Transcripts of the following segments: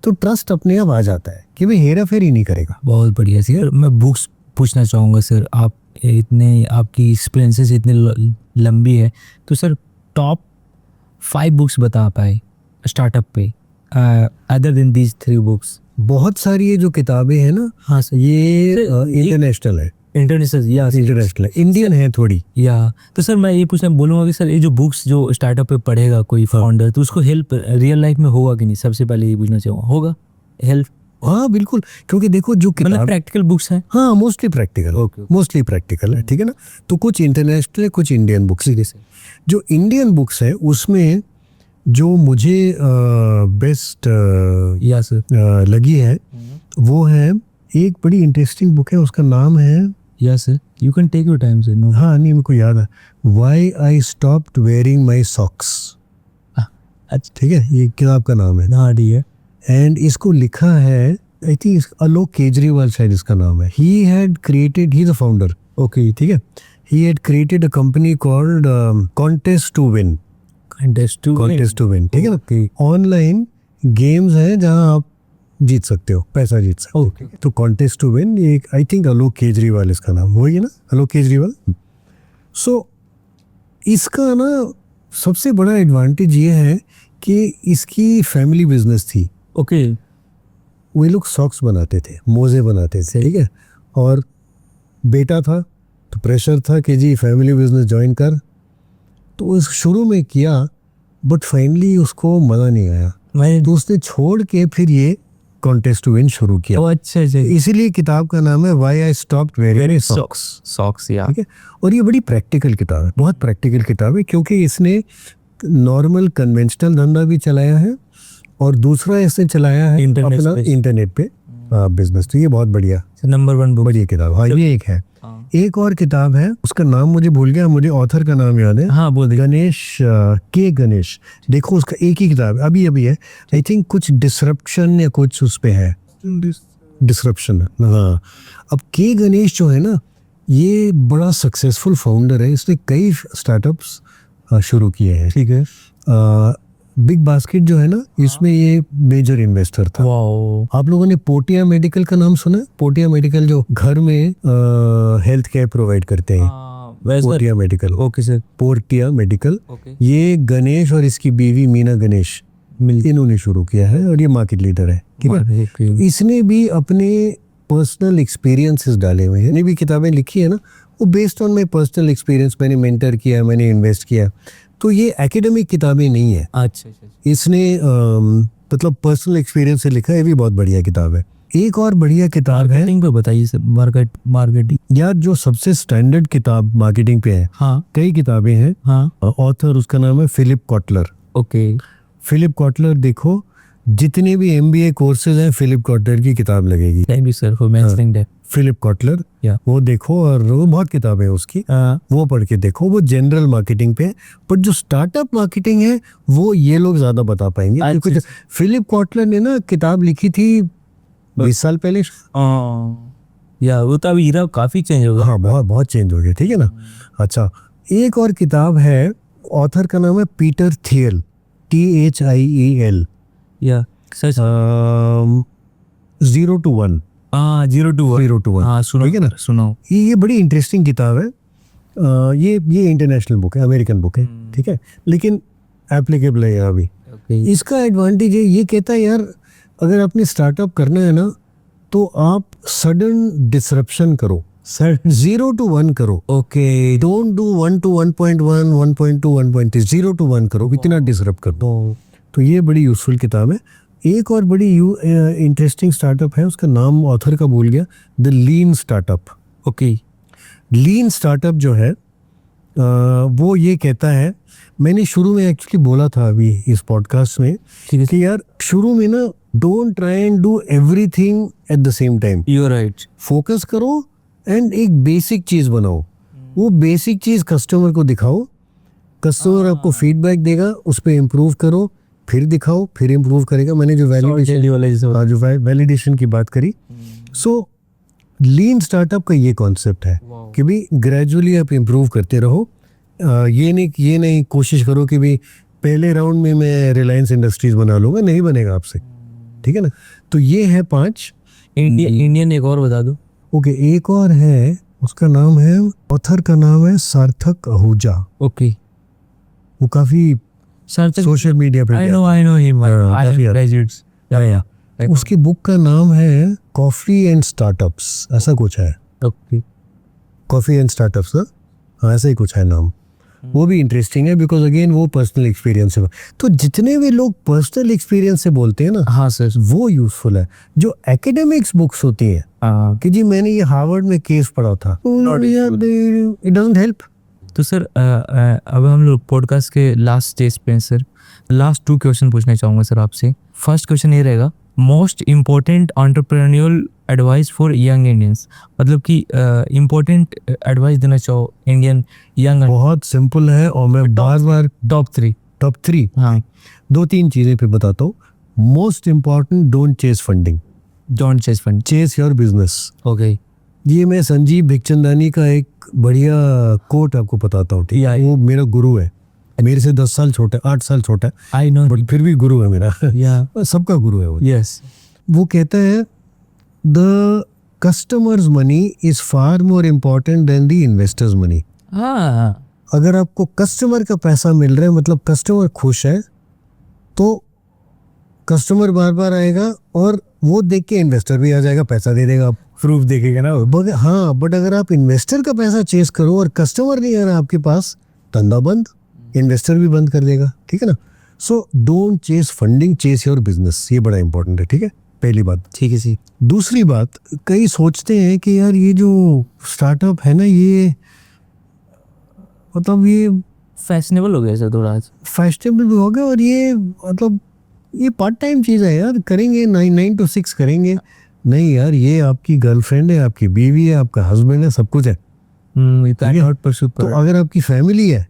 तो ट्रस्ट अपने आप आ जाता है कि भाई हेरा फेरी नहीं करेगा। बहुत बढ़िया सर। मैं बुक्स पूछना चाहूँगा सर, आप इतने आपकी एक्सपीरियंसेस इतनी लंबी है, तो सर टॉप 5 बुक्स बता पाए स्टार्टअप पे अदर देन दीज 3 बुक्स? बहुत सारी ये जो किताबें हैं ना, हाँ सर, ये इंटरनेशनल है, इंटरनेशनल या इंटरनेशनल है, इंडियन है थोड़ी। या तो सर मैं ये पूछना बोलूँगा कि सर ये जो बुक्स जो स्टार्टअप पे पढ़ेगा कोई फाउंडर, तो उसको हेल्प रियल लाइफ में होगा कि नहीं? सबसे पहले ये पूछना चाहूँगा, होगा हेल्प? हाँ बिल्कुल, क्योंकि देखो जो मतलब किताब प्रैक्टिकल बुक्स हैं? हाँ मोस्टली प्रैक्टिकल, मोस्टली प्रैक्टिकल है, ठीक है ना। तो कुछ इंटरनेशनल है, कुछ इंडियन बुक्स है। जो इंडियन बुक्स है उसमें जो मुझे बेस्ट या सर लगी है वो है, एक बड़ी इंटरेस्टिंग बुक है, उसका नाम है, या sir you can take your time sir. No, हाँ नहीं मेरे को याद है, why I stopped wearing my socks. अच्छा ठीक है, ये किताब का नाम है। हाँ ठीक है। एंड इसको लिखा है आई थिंक आलोक केजरीवाल शायद इसका नाम है। He had created, he is the founder, okay ठीक है। He had created a company called contest to win. Contest to win, ठीक है ना। ऑनलाइन गेम्स है जहां आप जीत सकते हो, पैसा जीत सकते हो। तो कॉन्टेस्ट टू विन, ये आई थिंक आलोक केजरीवाल इसका नाम, वही है ना, आलोक केजरीवाल। सो इसका ना सबसे बड़ा एडवांटेज ये है कि इसकी फैमिली बिजनेस थी। ओके, वे लोग सॉक्स बनाते थे, मोजे बनाते थे, ठीक है। और बेटा था तो प्रेशर था कि जी फैमिली बिजनेस ज्वाइन कर, तो उस शुरू में किया, बट फाइनली उसको मज़ा नहीं आया, तो उसने छोड़ के फिर ये कॉन्टेस्ट टू विन शुरू किया। अच्छा अच्छा, इसीलिए किताब का नाम है why I stopped wearing socks या। ठीक है। और ये बड़ी प्रैक्टिकल किताब है, बहुत प्रैक्टिकल किताब है, क्योंकि इसने नॉर्मल कन्वेंशनल धंधा भी चलाया है और दूसरा इसने चलाया है अपना इंटरनेट पे बिजनेस। तो ये बहुत बढ़िया नंबर 1 बुक, बढ़िया किताब। हाँ ये एक है। एक और किताब है, उसका नाम मुझे भूल गया, मुझे ऑथर का नाम याद है। हाँ बोल, गणेश के गणेश। देखो उसका एक ही किताब अभी है, आई थिंक कुछ डिसरप्शन या कुछ उस पे है, डिसरप्शन। हाँ, अब के गणेश जो है ना, ये बड़ा सक्सेसफुल फाउंडर है, इसने कई स्टार्टअप्स शुरू किए हैं, ठीक है। बिग बास्केट जो है ना, इसमें ये मेजर इन्वेस्टर था। आप लोगों ने पोटिया मेडिकल का नाम सुना है? पोटिया मेडिकल जो घर में हेल्थ केयर प्रोवाइड करते हैं, पोटिया मेडिकल। Okay sir, पोटिया medical. ये गणेश और इसकी बीवी मीना गणेश इन्होंने शुरू किया है और ये मार्केट लीडर है, ठीक है। इसने भी अपने पर्सनल एक्सपीरियंसेस डाले हुए हैं, जितनी भी किताबें लिखी है ना, वो based on my personal experience, मैंने मेंटर किया, मैंने इन्वेस्ट किया, तो ये एकेडमिक किताबें नहीं है। अच्छा, इसने मतलब पर्सनल एक्सपीरियंस से लिखा है, ये भी बहुत बढ़िया किताब है। एक और बढ़िया किताब है, मार्केटिंग पे बताइए सर। मार्केटिंग यार जो सबसे स्टैंडर्ड किताब मार्केटिंग पे है, हाँ कई किताबें हैं। हाँ, ऑथर उसका नाम है Philip Kotler. Okay, Philip Kotler, देखो जितने भी MBA कोर्सेज हैं, फिलिप कॉटलर की किताब लगेगी। Thank you sir for mentioning that. Philip Kotler, वो देखो, और वो बहुत किताबें हैं उसकी, वो पढ़ के देखो। वो जनरल मार्केटिंग पे है, पर जो स्टार्टअप मार्केटिंग है वो ये लोग ज्यादा बता पाएंगे। क्योंकि फिलिप कॉटलर ने ना किताब लिखी थी 20 साल पहले, या वो तो अभी इरा काफी चेंज हो गया। हाँ बहुत बहुत चेंज हो गया, ठीक है ना। अच्छा, एक और किताब है, ऑथर का नाम है पीटर थियल, THIEL, या सच 0 to 1। 0 to 1। हाँ सुनो, ठीक है ना, सुनाओ। ये बड़ी इंटरेस्टिंग किताब है। ये इंटरनेशनल बुक है, अमेरिकन बुक है, ठीक है, लेकिन एप्लीकेबल है यहाँ भी। इसका एडवांटेज है, ये कहता है यार अगर आपने स्टार्टअप करना है ना, तो आप सडन डिसरप्शन करो, 0 to 1 करो। Okay, don't do 1 to 1.1, 1.2, 1.3, 0 to 1 करो, इतना डिसरप्ट कर दो। तो ये बड़ी यूजफुल किताब है। एक और बड़ी इंटरेस्टिंग स्टार्टअप है, उसका नाम ऑथर का भूल गया, the lean startup. Okay, lean startup जो है वो ये कहता है, मैंने शुरू में एक्चुअली बोला था अभी इस पॉडकास्ट में कि यार शुरू में ना don't try and do everything at the same time. You are right. Focus करो एंड एक बेसिक चीज बनाओ, वो बेसिक चीज कस्टमर को दिखाओ, कस्टमर आपको फीडबैक देगा, उस पर इम्प्रूव करो, फिर दिखाओ, फिर इम्प्रूव करेगा। मैंने जो वैलिडेशन की बात करी, सो लीन स्टार्टअप का ये कॉन्सेप्ट है कि भी ग्रेजुअली आप इम्प्रूव करते रहो। ये नहीं कोशिश करो कि भी पहले राउंड में मैं रिलायंस इंडस्ट्रीज बना लूंगा, नहीं बनेगा आपसे, ठीक है ना। तो ये है 5। इंडियन एक और बता दो। ओके, एक और है, उसका नाम है, ऑथर का नाम है सार्थक आहूजा। ओके वो काफी सर सोशल मीडिया पे आई नो हिम आई काफी हैव ग्रेजुएट्स या उसकी बुक का नाम है कॉफी एंड स्टार्टअप्स, ऐसा कुछ है। ओके कॉफी एंड स्टार्टअप्स ना, हाँ ऐसा ही कुछ है नाम। वो भी इंटरेस्टिंग है बिकॉज अगेन वो पर्सनल एक्सपीरियंस है। तो जितने भी लोग पर्सनल एक्सपीरियंस से बोलते हैं ना, हाँ सर वो यूजफुल है। जो एकेडमिक्स बुक्स होती हैं कि जी मैंने ये हार्वर्ड में केस पढ़ा था, इट डजंट हेल्प। तो सर अब हम लोग पॉडकास्ट के लास्ट स्टेज पे हैं सर। लास्ट 2 क्वेश्चन पूछना चाहूँगा सर आपसे। फर्स्ट क्वेश्चन ये रहेगा, most important entrepreneurial advice for young Indians, मतलब कि इम्पोर्टेंट एडवाइस देना चाहो इंडियन यंग। बहुत सिंपल है और मैं बार बार टॉप 3 हाँ 2-3 चीजें पे बताता हूँ। Most important, don't chase funding, don't chase fund. Chase your business. Okay ये मैं संजीव भिखचंदानी का एक बढ़िया कोट आपको बताता हूँ, ठीक है। वो मेरा गुरु है, मेरे से 10 साल छोटा है, 8 साल छोटा है, आई नो बट फिर भी गुरु है मेरा। या सबका गुरु है वो। यस वो कहता है the customers money is far more important then the investors money. हाँ अगर आपको कस्टमर का पैसा मिल रहा है, मतलब कस्टमर खुश है, तो कस्टमर बार बार आएगा और वो देख के इन्वेस्टर भी आ जाएगा, पैसा दे देगा, प्रूफ देखेगा ना। बट अगर आप इन्वेस्टर का पैसा चेस करो और कस्टमर नहीं आ रहा आपके पास, धंधा बंद, इन्वेस्टर भी बंद कर देगा, ठीक है ना। So don't chase funding, chase your business. ये बड़ा इंपॉर्टेंट है, ठीक है, पहली बात। ठीक है जी। दूसरी बात, कई सोचते हैं कि यार ये जो स्टार्टअप है ना, ये मतलब ये फैशनेबल हो गया सर थोड़ा आज। फैशनेबल भी हो गया और ये मतलब ये पार्ट टाइम चीज़ है यार, करेंगे 9 to 6 करेंगे। नहीं यार, ये आपकी गर्लफ्रेंड है, आपकी बीवी है, आपका हस्बैंड है, सब कुछ है। तो अगर आपकी फैमिली है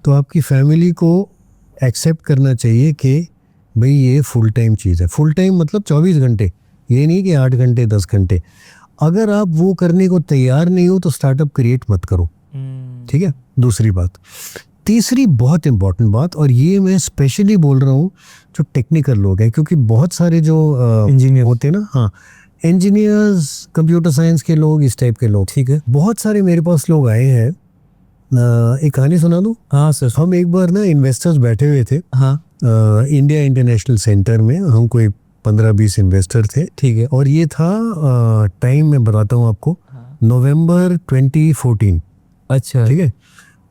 तो आपकी फैमिली को एक्सेप्ट करना चाहिए कि भाई ये फुल टाइम चीज़ है। फुल टाइम मतलब 24 घंटे, ये नहीं कि 8 घंटे 10 घंटे। अगर आप वो करने को तैयार नहीं हो तो स्टार्टअप क्रिएट मत करो, ठीक है। दूसरी बात। तीसरी बहुत इंपॉर्टेंट बात, और ये मैं स्पेशली बोल रहा हूँ जो टेक्निकल लोग हैं, क्योंकि बहुत सारे जो इंजीनियर होते हैं ना, हाँ इंजीनियर्स, कंप्यूटर साइंस के लोग, इस टाइप के लोग, ठीक है, बहुत सारे मेरे पास लोग आए हैं। एक कहानी सुना दूँ? हाँ सर। हम एक बार ना इन्वेस्टर्स बैठे हुए थे, हाँ इंडिया इंटरनेशनल सेंटर में, हम कोई 15-20 इन्वेस्टर थे, ठीक है। और ये था टाइम मैं बताता हूँ आपको, नवंबर 2014, अच्छा ठीक है।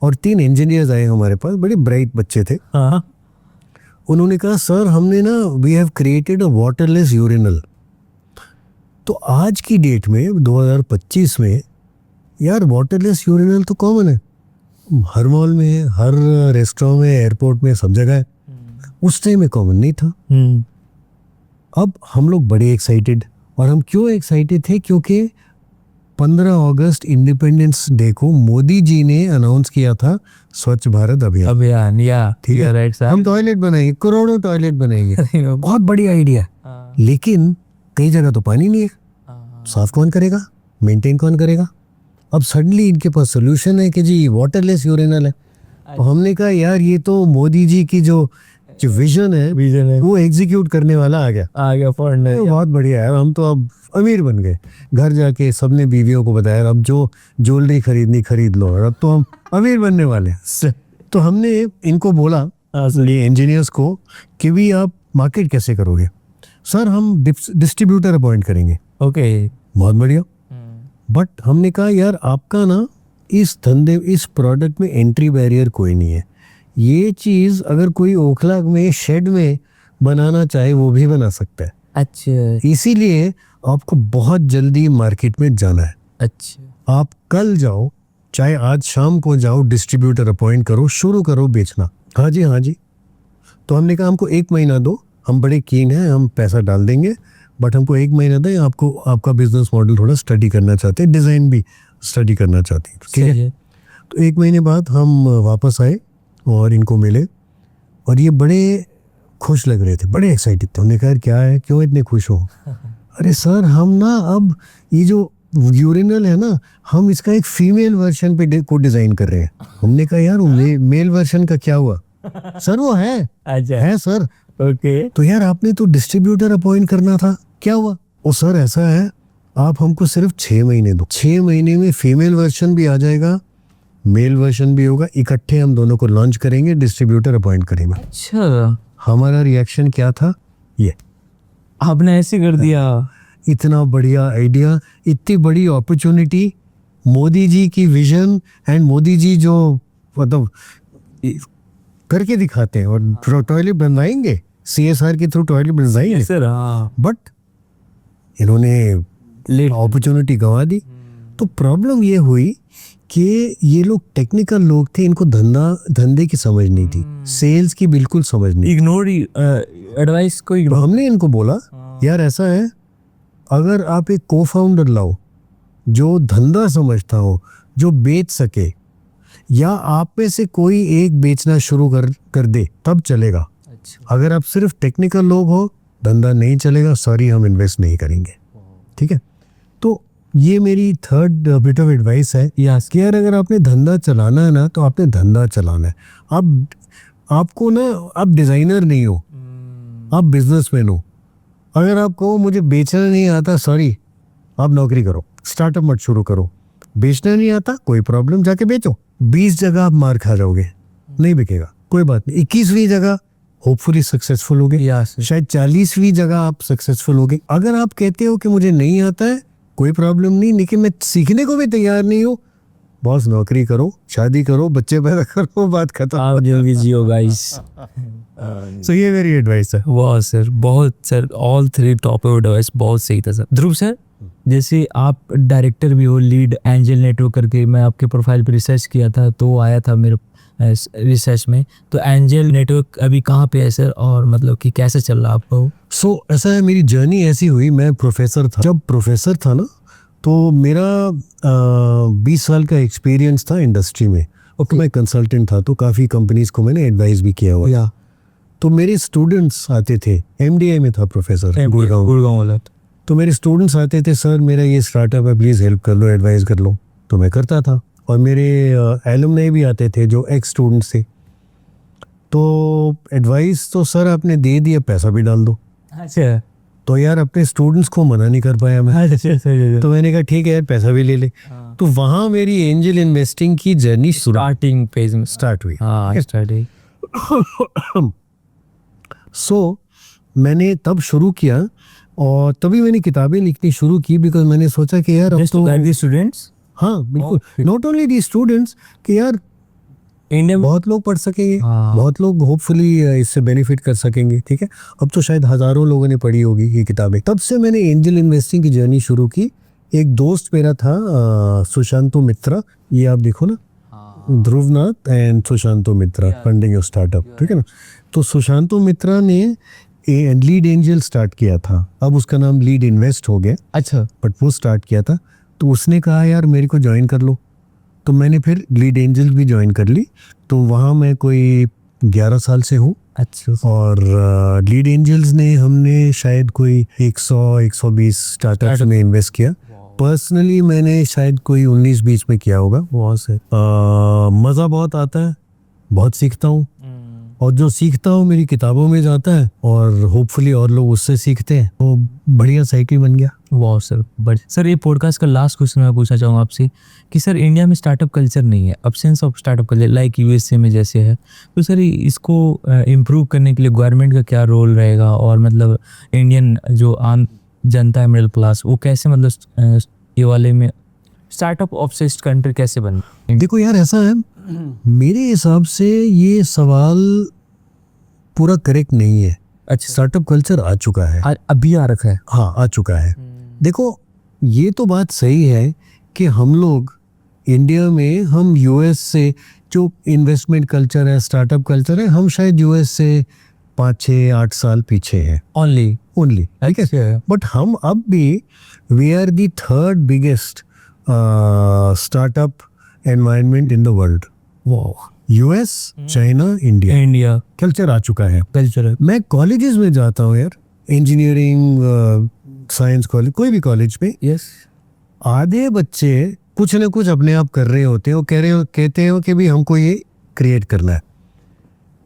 और 3 इंजीनियर्स आए हमारे पास, बड़े ब्राइट बच्चे थे। हाँ उन्होंने कहा सर हमने ना we have created a waterless urinal. तो आज की डेट में 2025 में यार वाटरलेस यूरिनल तो कॉमन है, हर मॉल में है, हर रेस्टोरेंट में, एयरपोर्ट में, सब जगह है। उस टाइम में कॉमन नहीं था। अब हम लोग बड़े एक्साइटेड, और हम क्यों एक्साइटेड थे, क्योंकि 15 अगस्त इंडिपेंडेंस डे को मोदी जी ने अनाउंस किया था स्वच्छ भारत अभियान। या ठीक है, राइट सर। हम टॉयलेट बनाएंगे, करोड़ों टॉयलेट बनाएंगे। बहुत बड़ी आइडिया, लेकिन कई जगह तो पानी नहीं है, साफ कौन करेगा, मेंटेन कौन करेगा। अब सडनली इनके पास सोल्यूशन है कि जी वाटरलेस यूरिनल है। तो हमने कहा यार ये तो मोदी जी की जो विजन है वो एग्जीक्यूट करने वाला आ गया फॉरन। बहुत बढ़िया है, हम तो अब अमीर बन गए। घर जाके सबने बीवियों को बताया अब जो ज्वेलरी खरीदनी खरीद लो, और अब तो हम अमीर बनने वाले हैं। तो हमने इनको बोला, ये इंजीनियर्स को, कि भी आप मार्केट कैसे करोगे। सर हम डिस्ट्रीब्यूटर अपॉइंट करेंगे। ओके बहुत बढ़िया। बट हमने कहा यार आपका ना इस धंधे, इस प्रोडक्ट में एंट्री बैरियर कोई नहीं है। ये चीज़ अगर कोई ओखला में शेड में बनाना चाहे वो भी बना सकता है। अच्छा इसीलिए आपको बहुत जल्दी मार्केट में जाना है। अच्छा आप कल जाओ, चाहे आज शाम को जाओ, डिस्ट्रीब्यूटर अपॉइंट करो, शुरू करो बेचना। हाँ जी हाँ जी। तो हमने कहा हमको 1 महीना दो, हम बड़े कीन हैं, हम पैसा डाल देंगे, बट हमको 1 महीना दें, आपको आपका बिजनेस मॉडल थोड़ा स्टडी करना चाहते हैं, डिज़ाइन भी स्टडी करना चाहते हैं, ठीक है। तो 1 महीने बाद हम वापस आए और इनको मिले, और ये बड़े खुश लग रहे थे, बड़े एक्साइटेड थे। उन्होंने कहा क्या है, क्यों इतने खुश हो। अरे सर हम ना अब ये जो यूरिनल है ना, हम इसका एक फीमेल वर्जन पे को डिज़ाइन कर रहे हैं। हमने कहा यार मेल वर्जन का क्या हुआ। सर वो है अच्छा है सर, ओके तो यार आपने तो डिस्ट्रीब्यूटर अपॉइंट करना था, क्या हुआ? ओ सर ऐसा है, आप हमको सिर्फ 6 महीने दो, 6 महीने में फीमेल वर्जन भी आ जाएगा, मेल वर्जन भी होगा, इकट्ठे हम दोनों को लॉन्च करेंगे, डिस्ट्रीब्यूटर अपॉइंट करेंगे। अच्छा, हमारा रिएक्शन क्या था? ये आपने ऐसे कर दिया। इतना बढ़िया आइडिया, इतनी बड़ी अपॉर्चुनिटी, मोदी जी की विजन एंड मोदी जी जो मतलब करके दिखाते हैं, और टॉयलेट बनवाएंगे, CSR के थ्रू टॉयलेट बनवाएंगे, सर हाँ, बट इन्होंने लेट अपॉर्चुनिटी गंवा दी। तो प्रॉब्लम ये हुई कि ये लोग टेक्निकल लोग थे, इनको धंधे की समझ नहीं थी, सेल्स की बिल्कुल समझ नहीं। इग्नोर एडवाइस को तो इग्नोर। हमने इनको बोला यार ऐसा है, अगर आप एक को फाउंडर लाओ जो धंधा समझता हो, जो बेच सके, या आप में से कोई एक बेचना शुरू कर दे, तब चलेगा। अच्छा, अगर आप सिर्फ टेक्निकल लोग हो, धंधा नहीं चलेगा, सॉरी हम इन्वेस्ट नहीं करेंगे। ठीक है, तो ये मेरी थर्ड बिट ऑफ एडवाइस है कि यार अगर आपने धंधा चलाना है ना, तो आपने धंधा चलाना है। आपको ना, आप डिजाइनर नहीं हो, आप बिजनेसमैन हो। अगर आप कहो मुझे बेचना नहीं आता, सॉरी, आप नौकरी करो, स्टार्टअप मत शुरू करो। बेचना नहीं आता, कोई प्रॉब्लम, जाके बेचो। 20 जगह आप मार खा जाओगे, नहीं बिकेगा, कोई बात नहीं। 21वीं जगह होपफुली सक्सेसफुल होगे, शायद 40वीं जगह आप सक्सेसफुल होगे। अगर आप कहते हो कि मुझे नहीं आता है, कोई प्रॉब्लम नहीं, लेकिन मैं सीखने को भी तैयार नहीं हूँ, बॉस नौकरी करो, शादी करो, बच्चे पैदा करो, बात खत्म। आप जो भी जियो गाइस। सो ये मेरी एडवाइस है। वाह सर, बहुत सर, ऑल 3 टॉप एडवाइस बहुत सही था सर। ध्रुव सर, जैसे आप डायरेक्टर भी हो, लीड एंजल नेटवर्क करके मैं आपके प्रोफाइल पे रिसर्च किया था, तो आया था मेरे रिसर्च में। तो एंजल नेटवर्क अभी कहाँ पे है सर, और मतलब कि कैसे चल रहा आपको? सो ऐसा है, मेरी जर्नी ऐसी हुई, मैं प्रोफेसर था। जब प्रोफेसर था ना, तो मेरा 20 साल का एक्सपीरियंस था इंडस्ट्री में। ओके, मैं कंसल्टेंट था, तो काफ़ी कंपनीज को मैंने एडवाइस भी किया हुआ। तो मेरे स्टूडेंट्स आते थे, MDI में था प्रोफेसर, गुड़गांव वाला। तो मेरे स्टूडेंट्स आते थे, सर मेरा ये स्टार्टअप है, प्लीज़ हेल्प कर लो, एडवाइस कर लो। तो मैं करता था, और मेरे एलुमनाई भी आते थे जो एक्स स्टूडेंट्स थे। तो एडवाइस तो सर आपने दे दिया, पैसा भी डाल दो। अच्छा, तो यार अपने स्टूडेंट्स को मना नहीं कर पाया मैं। तो मैंने कहा ठीक है यार, पैसा भी ले ले। तो वहाँ मेरी एंजल इन्वेस्टिंग की जर्नी स्टार्टिंग फेज में स्टार्ट हुई। हाँ, स्टार्ट हुई। सो मैंने तब शुरू किया, और तभी मैंने किताबें लिखनी शुरू की, बिकॉज मैंने सोचा कि यार अब तो स्टूडेंट्स, हाँ बिल्कुल, नॉट ओनली दी स्टूडेंट्स, कि यार इंडिया में बहुत लोग पढ़ सकेंगे, हाँ। बहुत लोग होपफुली इससे बेनिफिट कर सकेंगे। ठीक है, अब तो शायद हजारों लोगों ने पढ़ी होगी ये किताबें। तब से मैंने एंजल इन्वेस्टिंग की जर्नी शुरू की। एक दोस्त मेरा था सुशांतो मित्रा, ये आप देखो ना, Dhruvnath and Sushanto Mitra, funding your startup. ठीक है ना, तो सुशांतो मित्रा ने लीड एंजल स्टार्ट किया था, अब उसका नाम लीड इन्वेस्ट हो गया। अच्छा, बट वो स्टार्ट किया था, तो उसने कहा यार मेरे को ज्वाइन कर लो, तो मैंने फिर लीड एंजल भी ज्वाइन कर ली। तो वहाँ मैं कोई 11 साल से हूँ। अच्छा, और लीड एंजल्स ने हमने शायद कोई 100-120 स्टार्टअप्स में इन्वेस्ट किया। पर्सनली मैंने शायद कोई 19-20 में किया होगा। बहुत सर। मज़ा बहुत आता है, बहुत सीखता हूँ, और जो सीखता हूँ मेरी किताबों में जाता है, और होपफुली और लोग उससे सीखते हैं, तो बढ़िया साइकिल बन गया। वाह सर, बट सर ये पॉडकास्ट का लास्ट क्वेश्चन मैं पूछना चाहूँगा आपसे कि सर इंडिया में स्टार्टअप कल्चर नहीं है, absence of startup culture like USA में जैसे है, तो सर इसको इम्प्रूव करने के लिए गवर्नमेंट का क्या रोल रहेगा, और मतलब इंडियन जो आम जनता है, मिडिल क्लास, वो कैसे मतलब ये वाले में स्टार्टअप ऑब्सेस्ड कंट्री कैसे बन? देखो यार ऐसा है, मेरे हिसाब से ये सवाल पूरा करेक्ट नहीं है। अच्छा, स्टार्टअप कल्चर आ चुका है, अभी आ रखा है। हाँ आ चुका है। देखो ये तो बात सही है कि हम लोग इंडिया में, हम US से जो इन्वेस्टमेंट कल्चर है, स्टार्टअप कल्चर है, हम शायद US से 5-6-8 साल पीछे हैं ओनली। ठीक है, बट हम अब भी we are the third biggest startup environment in the world. US, China, India culture आ चुका है। कल्चर मैं कॉलेजेस में जाता हूँ यार, इंजीनियरिंग, साइंस कॉलेज, कोई भी कॉलेज में, यस, आधे बच्चे कुछ ना कुछ अपने आप कर रहे होते हैं, वो कहते हो कि भी हमको ये क्रिएट करना है।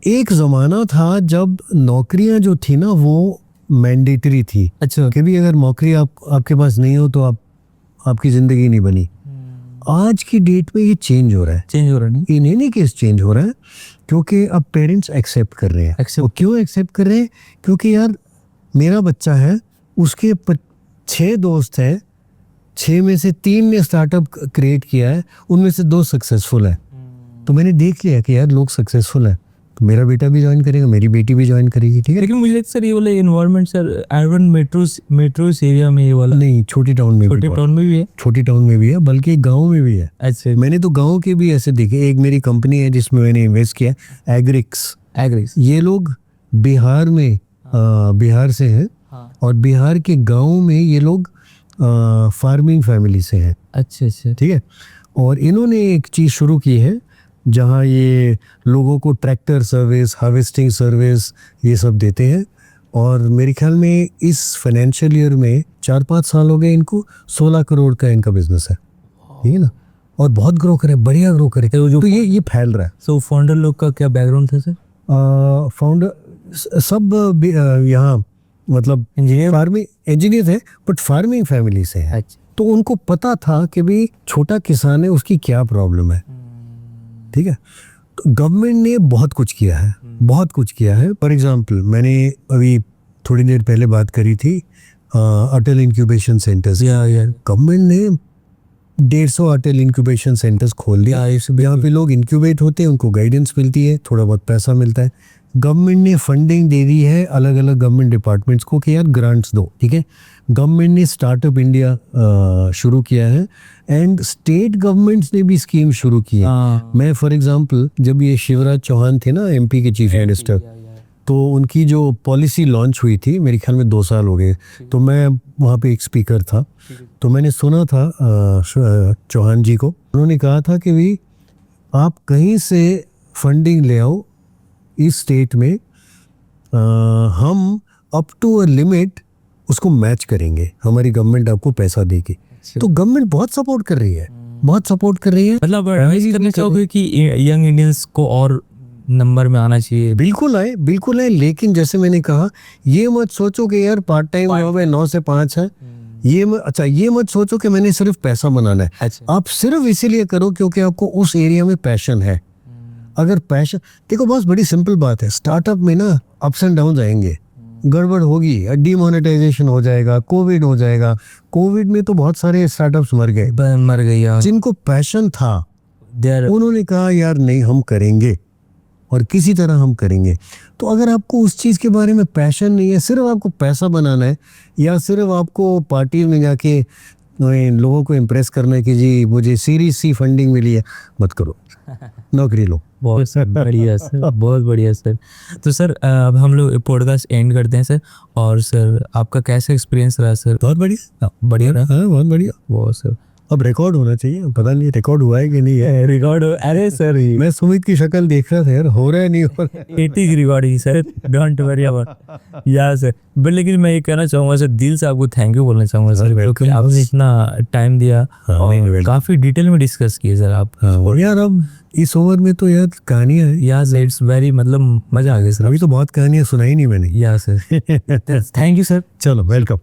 एक ज़माना था जब नौकरियां जो थी ना वो मैंडेटरी थी, अच्छा कि भी अगर नौकरी आपके पास नहीं हो तो आपकी ज़िंदगी नहीं बनी। आज की डेट में ये चेंज हो रहा है। चेंज हो रहा नहीं? इन एनी केस चेंज हो रहा है, क्योंकि अब पेरेंट्स एक्सेप्ट कर रहे हैं। Accept- वो क्यों एक्सेप्ट कर रहे हैं? क्योंकि यार मेरा बच्चा है, उसके 6 दोस्त हैं, 6 में से 3 ने स्टार्टअप क्रिएट किया है, उनमें से 2 सक्सेसफुल है। तो मैंने देख लिया कि यार लोग सक्सेसफुल है, तो मेरा बेटा भी ज्वाइन करेगा, मेरी बेटी भी ज्वाइन करेगी, ठीक है। लेकिन मुझे लगता है सर ये वाला environment sir urban metros area में ये वाला नहीं, छोटी टाउन में छोटे भी, टाउन में भी है। छोटी टाउन में भी है, बल्कि गांव में भी है। अच्छा मैंने तो गांव के भी ऐसे देखे। एक मेरी कंपनी है जिसमें मैंने इन्वेस्ट किया, एग्रिक्स। एग्रीज। ये लोग बिहार में बिहार से हैं, हाँ। और बिहार के गांव में ये लोग फार्मिंग फैमिली से हैं, अच्छा अच्छा। ठीक है। और इन्होंने एक चीज़ शुरू की है जहां ये लोगों को ट्रैक्टर सर्विस, हार्वेस्टिंग सर्विस ये सब देते हैं। और मेरे ख्याल में इस फाइनेंशियल ईयर में 4-5 साल हो गए इनको, 16 करोड़ का इनका बिजनेस है, ठीक है ना। और बहुत ग्रो करे, बढ़िया ग्रो करे, तो ये फैल रहा है। सो फाउंडर लोग का क्या बैकग्राउंड था सर? फाउंडर सब यहाँ मतलब इंजीनियर? फार्मिंग इंजीनियर थे, बट फार्मिंग फैमिली से है। अच्छा। तो उनको पता था कि भाई छोटा किसान है, उसकी क्या प्रॉब्लम है, ठीक है। तो गवर्नमेंट ने बहुत कुछ किया है, बहुत कुछ किया है। फॉर एग्जांपल मैंने अभी थोड़ी देर पहले बात करी थी अटल इंक्यूबेशन सेंटर्स। गवर्नमेंट ने 150 अटल इंक्यूबेशन सेंटर्स खोल दिया, जहाँ पे लोग इंक्यूबेट होते हैं, उनको गाइडेंस मिलती है, थोड़ा बहुत पैसा मिलता है। गवर्नमेंट ने फंडिंग दे दी है अलग अलग गवर्नमेंट डिपार्टमेंट्स को कि यार ग्रांट्स दो, ठीक है। गवर्नमेंट ने स्टार्टअप इंडिया शुरू किया है, एंड स्टेट गवर्नमेंट्स ने भी स्कीम शुरू की है। मैं फॉर एग्जांपल जब ये शिवराज चौहान थे ना एमपी के चीफ मिनिस्टर, तो उन्की जो पॉलिसी लॉन्च हुई थी, मेरे ख्याल में 2 साल हो गए, तो मैं वहाँ पे एक स्पीकर था, तो मैंने सुना था चौहान जी को। उन्होंने कहा था कि भाई आप कहीं से फंडिंग ले आओ इस स्टेट में, हम अप टू अ लिमिट उसको मैच करेंगे, हमारी गवर्नमेंट आपको पैसा देगी। तो गवर्नमेंट बहुत सपोर्ट कर रही है, बहुत सपोर्ट कर रही है। मतलब एडवाइस करना चाहोगे कि यंग इंडियंस को और नंबर में आना चाहिए? बिल्कुल आए, बिल्कुल आए, लेकिन जैसे मैंने कहा, ये मत सोचो कि यार पार्ट टाइम जॉब है 9 से 5 है, ये मत सोचो कि मैंने सिर्फ पैसा बनाना है। अच्छा। आप सिर्फ इसीलिए करो क्योंकि आपको उस एरिया में पैशन है। अगर पैशन, देखो बहुत बड़ी सिंपल बात है, स्टार्टअप में ना अप्स एंड डाउन आएंगे, गड़बड़ होगी, डिमोनेटाइजेशन हो जाएगा, कोविड हो जाएगा। कोविड में तो बहुत सारे स्टार्टअप्स मर गए, जिनको पैशन था उन्होंने कहा यार नहीं हम करेंगे, और किसी तरह हम करेंगे। तो अगर आपको उस चीज़ के बारे में पैशन नहीं है, सिर्फ आपको पैसा बनाना है, या सिर्फ आपको पार्टी में जाके लोगों को इम्प्रेस करना है कि जी मुझे सीरीज सी फंडिंग मिली है, मत करो, नौकरी लो। बहुत सर बढ़िया सर, बहुत बढ़िया सर। तो सर अब हम लोग पॉडकास्ट एंड करते हैं सर। और सर आपका कैसा एक्सपीरियंस रहा सर? बहुत बढ़िया, बढ़िया रहा। हाँ बहुत बढ़िया। वो सर अब रिकॉर्ड होना चाहिए, पता नहीं रिकॉर्ड हुआ है कि नहीं है। रिकॉर्ड? अरे सर मैं सुमित की शक्ल देख रहा था यार, हो रहा है नहीं हो रहा है। 80 की recording sir, don't worry about या सर। बट लेकिन मैं ये कहना चाहूँगा सर, दिल से आपको थैंक यू बोलना चाहूँगा सर, क्योंकि आपने इतना टाइम दिया और काफ़ी डिटेल में डिस्कस किए सर आप। और यार अब इस ओवर में तो यार कहानियाँ है या सर, इट्स वेरी मतलब मज़ा आ गया सर। अभी तो बहुत कहानियाँ सुनाई नहीं मैंने। या सर थैंक यू सर। चलो वेलकम।